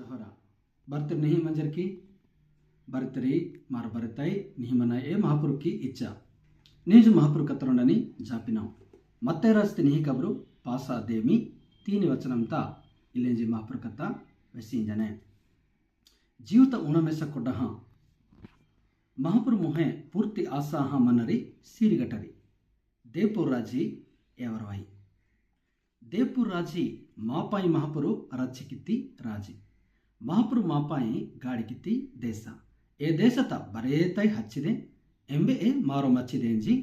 दोहरा बर्तर नहीं मंजर की बर्तरी मार बरताई निहिमना ए महापुर की इच्छा निज महापुर कतरोंडनी जापिनाव मत्ते रास्ते निहि कब्रू पासा देमी तीनी वचनंता इलेंजी महापुर कथा वेसिंजने जीवित उणमेस कोडह महापुर मुहे पूर्ति आसाह मनरी सीरिगटरी देवपुर राजी एवरवाई देवपुर राजी मापाई महापुरु रचिकित्ति राजी महापुरु मापाई गाड़िकित्ति देश ए देशत बरेतೈ ಹಚ್ಚಿದೆ ಎಂಬೆ ಮಾರೋ ಮಚ್ಚಿದೆಂಜಿ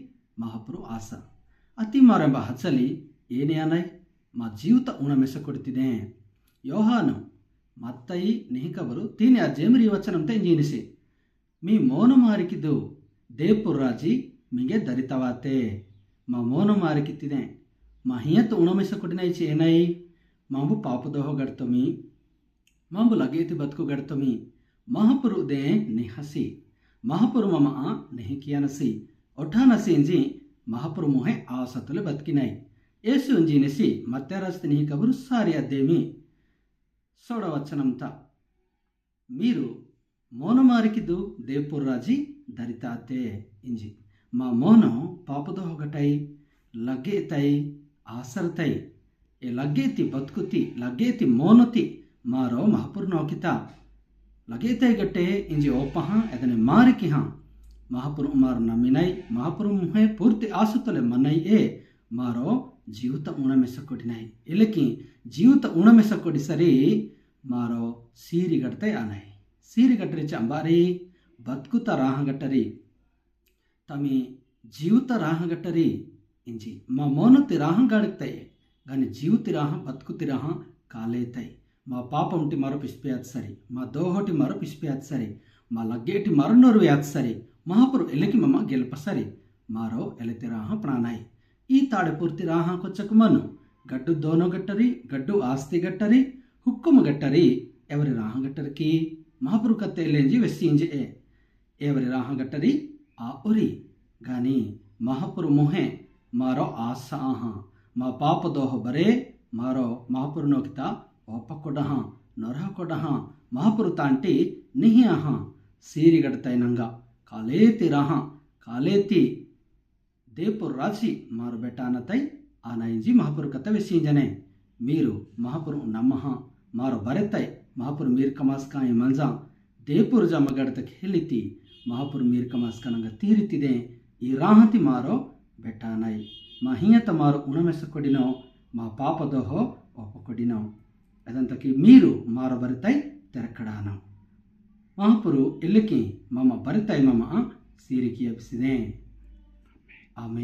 ಮಹಾಪುರು ಆಸ ಅತಿ ಮಾರೆಂಬ ಹಚ್ಚಲಿ ಏನೇ ಅನೈ ಮಾ ಜೀವಿತ ಉಣಮೆಸ ಕೊಡ್ತಿದೆ ಯೋಹಾನು ಮತ್ತೈ ನಿಹಿಕಬರು ತೀನಿ ಅಜೇಮರಿ ವಚನಂತೆ ಇಂಜಿನಿಸಿ ಮೀ ಮೌನ ಮಾರಿಕಿದ್ದು ದೇವಪುರ ರಾಜಿ ಮಿಗೆ ದರಿತವಾತೆ ಮಾ ಮೌನ ಮಾರಿಕಿತ್ತಿದೆ ಮಾ ಹಿಯತ್ ಉಣಮೆಸ ಕೊಡಿನೈಚಿ ಏನೈ ಮಾಂಬು ಪಾಪದೋಹ ಗಡ್ತಮಿ ಮಾಂಬು ಲಗೇತಿ ಬದುಕು ಗಡ್ತಮಿ महापुरु दे निहसी महापुरु मम नहीं किया नसी ओठा नसी इंजी महापुरु मोहे आसतुले बतकिनाई येसु इंजी नसी मत्यारस्ति नहीं कबुरु सारी अद्देमी सोडवचनंत मीरु मौनमारिकिदु देवपुर राजी दरिताते इंजी मा मौन पापदो होगटै लग्गेतै आसरतै ए लग्गेति बतकुति लग्गेति मौनति मारो महापुरु नौकिता लगेते गट्टे इंजी ओपह एदने मारिकी हाँ महापुरु मार नमिनई महापुरु मुहे पूर्ति आसुतले मनई ए मारो जीवित उणमेस कोडिनई इलकी जीवित उणमेस कोडि सरी मारो सीरी गट्टे आनई सीरी गट्टरी चंबारी बतकुत राह गट्टरी तमी जीवित राह गट्टरी इंजी मा मौनति राह गड़ते गानी जीवित राह बतकुति राह कालेतई మా పాపంటి మరో పిసిపియాತ್ సరి మా దోహోటి మరో పిసిపియాత్ సరి మా లగ్గేటి మరొన్నోరు యాత్ సరి మహాపురు ఎలికి మమ్మ గెలుప సరి మారో ఎలతి రాహ ప్రాణాయి ఈ తాಡೆ ಪೂರ್ತಿ ರಾಹ ಕೊಚ್ಚಕು ಮನು ಗಡ್ಡು ದೋನೋ ಗಟ್ಟರಿ ಗಡ್ಡು ಆಸ್ತಿ ಗಟ್ಟರಿ ಹುಕ್ಕುಮ ಗಟ್ಟರಿ ఎవరి రాహ గట్టరికి మహాపురు కత్తే లేంజి వెస్సింజి ఎవరి రాహ గట్టరి ఆ ఉరి గాని మహాపురు మొహే మారో ఆస ఆహ మా పాప దోహ బరే మారో మహాపురు నోకిత ओप कोडह नरह कोडह महापुरु तांटी निहियाह सीरी गड़तई नंगा कालेति राह कालेति देवपुर राजी मारो बेटानतई आनाइंजी महापुरु कथ वेसिंजने मीरु महापुरु नमः मारो बरेतई महापुरु मीर कमास्काई मंजा देवपुर जम गड़तक हिलिति महापुरु मीर कमास्कनंग तीरितिदे ई राहति मारो बेटानई महियत मारो उणमेस कोडिनो मा पापदोहो ओप कोडिनो अदंतकी मीरु मारो बरतई तेरकड़ाना महापुरु इल्लिकी मम बरतई मम सीरिकी अबिसिदे आमेन।